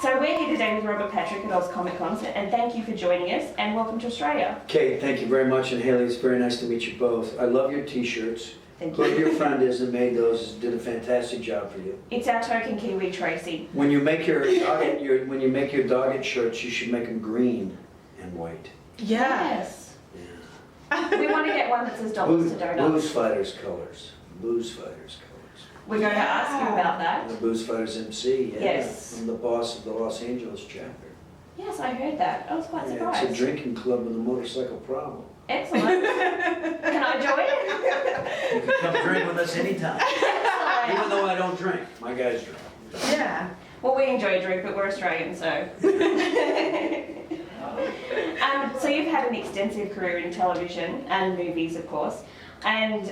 So we're here today with Robert Patrick at Oz Comic Con, and thank you for joining us, and welcome to Australia. Kate, thank you very much, and Haley, it's very nice to meet you both. I love your t-shirts. Thank you. Whoever your friend is that made those did a fantastic job for you. It's our token Kiwi, Tracy. When you make your dogged shirts, you should make them green and white. Yes. Yeah. We want to get one that says dollars to donuts. Booze Fighters colors. Booze Fighters colors. We're going to ask you about that. The Booze Fighters MC. Yeah. Yes. I'm the boss of the Los Angeles chapter. Yes, I heard that. I was quite surprised. It's a drinking club with a motorcycle problem. Excellent. Can I join? You can come drink with us anytime. Even though I don't drink, my guys drink. Yeah. Well, we enjoy a drink, but we're Australian, so. So you've had an extensive career in television and movies, of course, and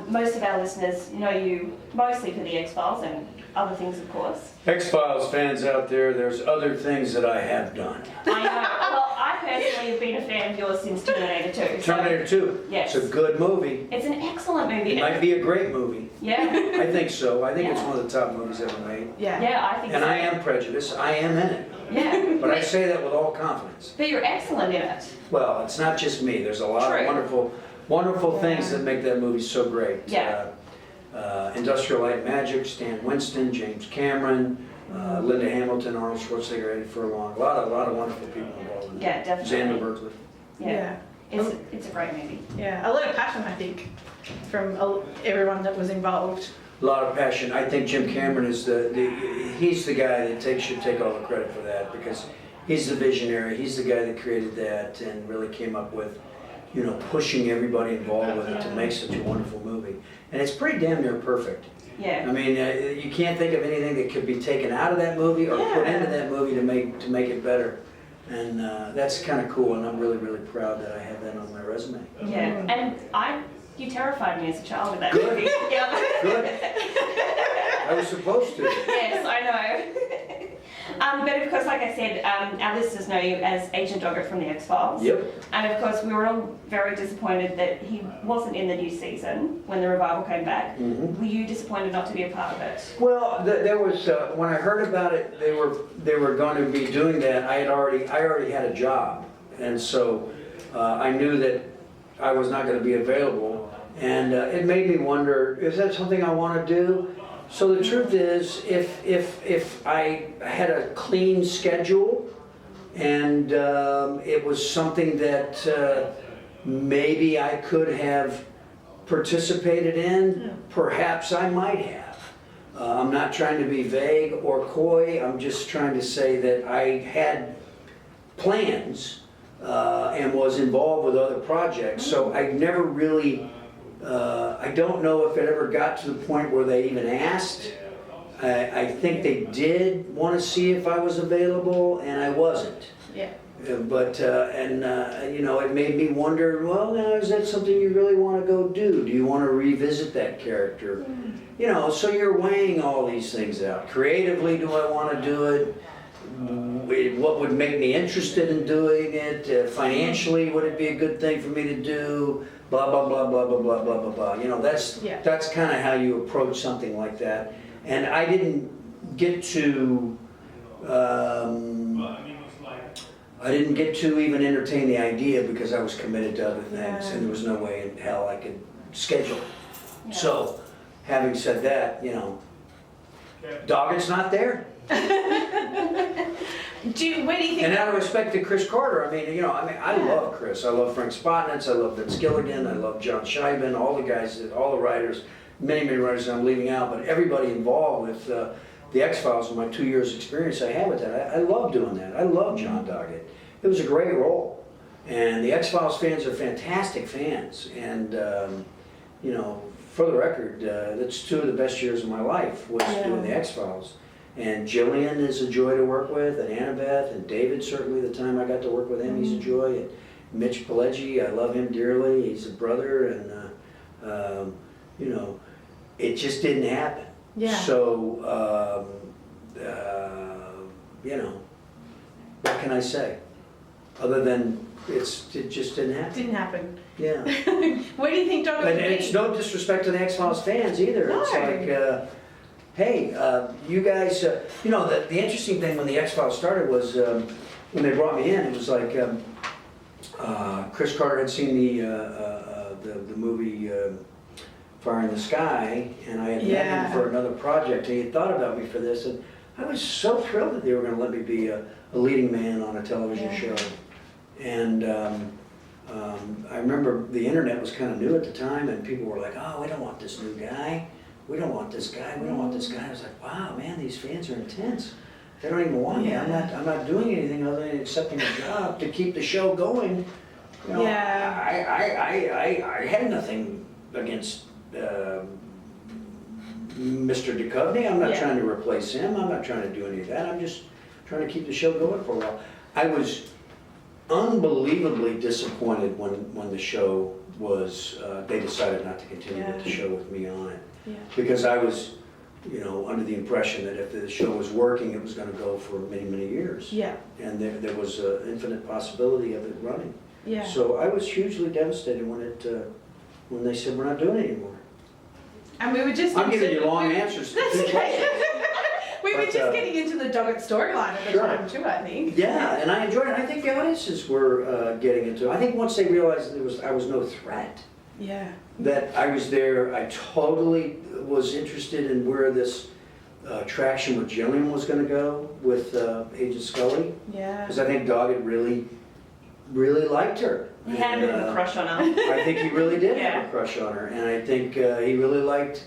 most of our listeners know you mostly for the X-Files and other things, of course. X-Files fans out there, there's other things that I have done. I know. Well, I personally have been a fan of yours since Terminator 2. Terminator 2. Yes. It's a good movie. It's an excellent movie. It might be a great movie. Yeah. I think so. I think it's one of the top movies ever made. Yeah. Yeah, I think and so. I am prejudiced. I am in it. Yeah. But I say that with all confidence. But you're excellent in it. Well, it's not just me. There's a lot True. of wonderful things that make that movie so great. Yeah. Industrial Light and Magic, Stan Winston, James Cameron, Linda Hamilton, Arnold Schwarzenegger, Eddie Furlong. A lot of wonderful people involved in it. Yeah, definitely. Xander Berkeley. Yeah. It's a great movie. Yeah, a lot of passion, I think, from everyone that was involved. A lot of passion. I think Jim Cameron is he's the guy that should take all the credit for that, because he's the visionary. He's the guy that created that and really came up with, pushing everybody involved with it to make such a wonderful movie. And it's pretty damn near perfect. Yeah. I mean, you can't think of anything that could be taken out of that movie or put into that movie to make it better. And that's kind of cool, and I'm really, really proud that I have that on my resume. Yeah, and you terrified me as a child with that Good. movie. Yeah. Good. I was supposed to. Yes, I know. But of course, like I said, our listeners know you as Agent Doggett from the X-Files. Yep. And of course, we were all very disappointed that he wasn't in the new season when the revival came back. Mm-hmm. Were you disappointed not to be a part of it? Well, there was when I heard about it, they were going to be doing that. I already had a job, and so I knew that I was not going to be available, and it made me wonder: is that something I want to do? So the truth is, if I had a clean schedule, and it was something that maybe I could have participated in, perhaps I might have. I'm not trying to be vague or coy. I'm just trying to say that I had plans and was involved with other projects. So I never really, I don't know if it ever got to the point where they even asked. I think they did want to see if I was available, and I wasn't. Yeah. But, it made me wonder, well, now, is that something you really want to go do? Do you want to revisit that character? So you're weighing all these things out. Creatively, do I want to do it? What would make me interested in doing it? Financially, would it be a good thing for me to do? Blah, blah, blah, blah, blah, blah, blah, blah, blah. That's kind of how you approach something like that. And I didn't get to, even entertain the idea because I was committed to other things, and there was no way in hell I could schedule. Yeah. So, having said that, Doggett's not there. Where do you think? And out of respect to Chris Carter, I love Chris. I love Frank Spotnitz. I love Vince Gilligan. I love John Scheiben. All the guys, all the writers, many writers that I'm leaving out, but everybody involved with the X-Files and my 2 years experience I had with that. I love doing that. I love John Doggett. It was a great role. And the X-Files fans are fantastic fans. And, for the record, that's 2 of the best years of my life was doing the X-Files. And Jillian is a joy to work with, and Annabeth, and David, certainly the time I got to work with him, he's a joy. And Mitch Pileggi, I love him dearly. He's a brother, and, it just didn't happen. Yeah. So, what can I say? Other than it just didn't happen. Didn't happen. Yeah. Where do you think Doggett would And be? it's no disrespect to the X-Files fans either. No. It's like, hey, you guys, the interesting thing when the X-Files started was, when they brought me in, it was like, Chris Carter had seen the movie Fire in the Sky, and I had met him for another project, and he had thought about me for this, and I was so thrilled that they were gonna let me be a leading man on a television show. And I remember the internet was kind of new at the time, and people were like, oh, we don't want this new guy. We don't want this guy. We don't want this guy. I was like, wow, man, these fans are intense. They don't even want me. I'm not doing anything other than accepting a job to keep the show going. You know, I had nothing against Mr. Duchovny. I'm not trying to replace him. I'm not trying to do any of that. I'm just trying to keep the show going for a while. I was unbelievably disappointed when the show was, they decided not to continue with the show with me on it. Because I was, under the impression that if the show was working, it was going to go for many, many years. And there was an infinite possibility of it running. So I was hugely devastated when they said, we're not doing it anymore. And we were just... I'm giving you long answers. That's okay. We were just getting into the Doggett storyline at the time too, I think. Yeah, and I enjoyed it. I think the audiences were getting into it. I think once they realized that I was no threat, that I was there, I totally was interested in where this traction with Gillian was going to go with Agent Scully. Because I think Doggett really liked her. He had a bit of a crush on her. I think he really did have a crush on her. And I think he really liked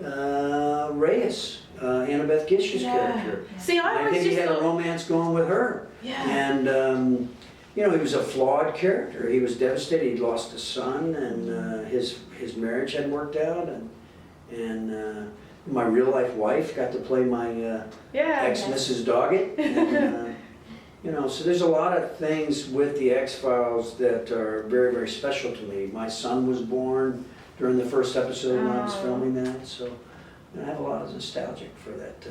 Reyes. Annabeth Gish's character. See, I think he had a romance going with her. And he was a flawed character. He was devastated. He'd lost a son, and his marriage hadn't worked out. And my real life wife got to play my ex Mrs. Doggett. And, so there's a lot of things with the X-Files that are very, very special to me. My son was born during the first episode when I was filming that, so. I have a lot of nostalgia for that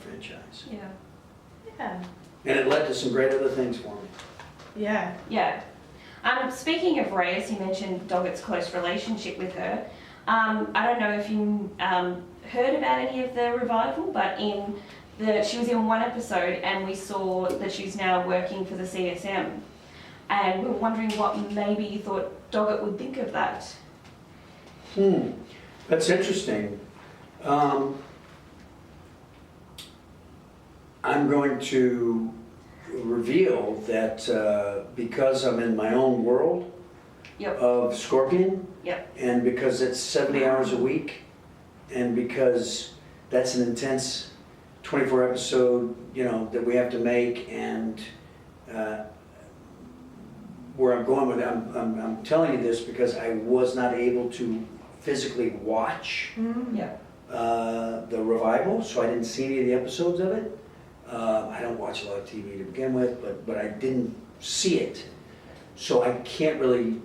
franchise. And it led to some great other things for me. Speaking of Reyes, you mentioned Doggett's close relationship with her. I don't know if you heard about any of the revival, but she was in one episode, and we saw that she's now working for the CSM. And we were wondering what maybe you thought Doggett would think of that. That's interesting. I'm going to reveal that because I'm in my own world of Scorpion, and because it's 70 hours a week, and because that's an intense 24 episode, that we have to make, and where I'm going with it, I'm telling you this because I was not able to physically watch the revival, so I didn't see any of the episodes of it. I don't watch a lot of TV to begin with, but I didn't see it, so I can't really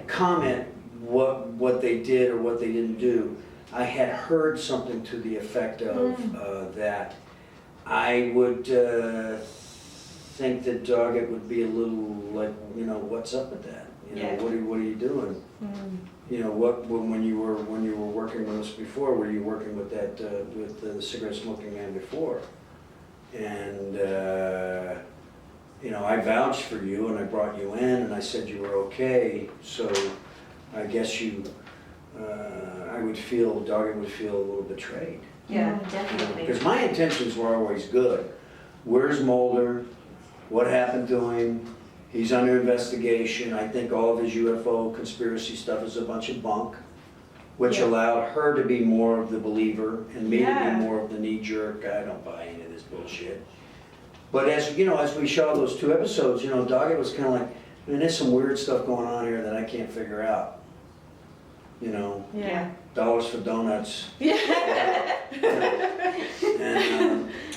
comment what they did or what they didn't do. I had heard something to the effect of that I would think that Doggett would be a little like, what's up with that? What are you doing? When you were working with us before, were you working with that with the cigarette smoking man before? And I vouched for you, and I brought you in, and I said you were okay. So I guess Doggett would feel a little betrayed. Yeah, definitely. Because my intentions were always good. Where's Mulder? What happened to him? He's under investigation. I think all of his UFO conspiracy stuff is a bunch of bunk, which allowed her to be more of the believer and me to be more of the knee-jerk. I don't buy any of this bullshit. But as we shot those 2 episodes, Doggett was kind of like, there's some weird stuff going on here that I can't figure out. Dollars for donuts.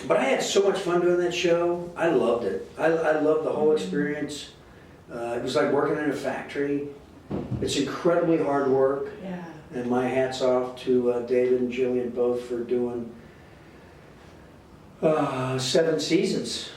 But I had so much fun doing that show. I loved it. I loved the whole experience. It was like working in a factory. It's incredibly hard work. And my hat's off to David and Gillian both for doing 7 seasons.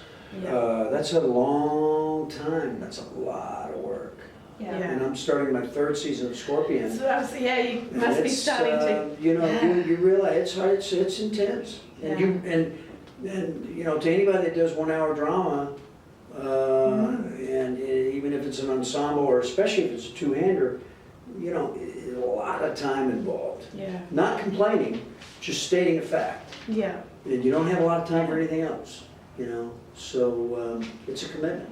That's a long time. That's a lot of work. Yeah. And I'm starting my 3rd season of Scorpion. So yeah, you And must be it's, starting to. You know, Yeah. you realize it's hard, it's intense. And you know, to anybody that does 1 hour drama, and even if it's an ensemble, or especially if it's a two-hander, you know, a lot of time involved. Yeah. Not complaining, just stating a fact. Yeah. And you don't have a lot of time for anything else, you know, so it's a commitment.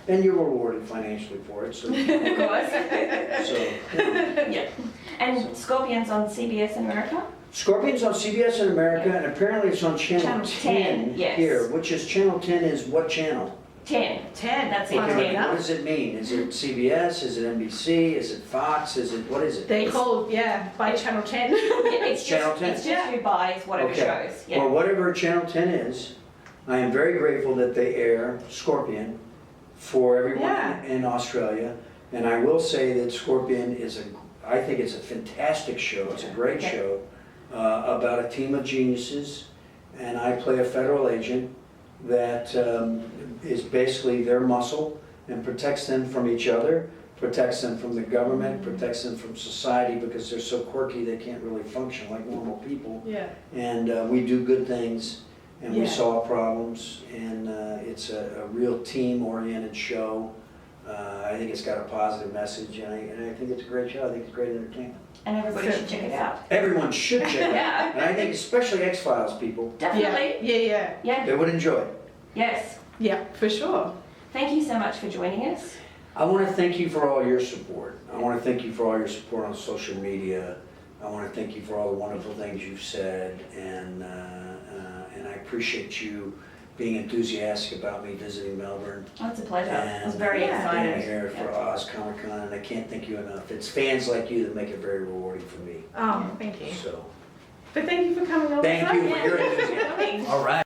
And you're rewarded financially for it, so. Of course. So, yeah. Yeah. And Scorpions on CBS in America? Scorpion's on CBS in America, and apparently it's on Channel Channel 10 10, yes. here, which is, Channel 10 is what channel? 10. 10. That's it. Funny Okay, enough. what does it mean? Is it CBS, is it NBC, is it Fox, what is it? They called, by Channel 10. It's Channel just, 10? It's just who buys whatever Okay. shows. Yeah. Well, whatever Channel 10 is, I am very grateful that they air Scorpion for everyone Yeah. in Australia. And I will say that Scorpion I think it's a fantastic show. It's a great Okay. show about a team of geniuses. And I play a federal agent that is basically their muscle and protects them from each other, protects them from the government, protects them from society, because they're so quirky they can't really function like normal people. Yeah. And we do good things, and we Yeah. solve problems, and it's a real team-oriented show. I think it's got a positive message, and I think it's a great show. I think it's great entertainment. And everybody should check it out. Everyone should check it out. Yeah. And I think especially X-Files people, Definitely. Yeah. Yeah. they would enjoy it. Yes. Yeah, for sure. Thank you so much for joining us. I want to thank you for all your support. I want to thank you for all your support on social media. I want to thank you for all the wonderful things you've said, and I appreciate you being enthusiastic about me visiting Melbourne. Oh, it's a pleasure. I was And very Yeah. excited. being here for Oz Comic Con, and I can't thank you enough. It's fans like you that make it very rewarding for me. Oh, thank you. So, But thank you for coming over. thank you for Yeah. your enthusiasm. Coming. All right.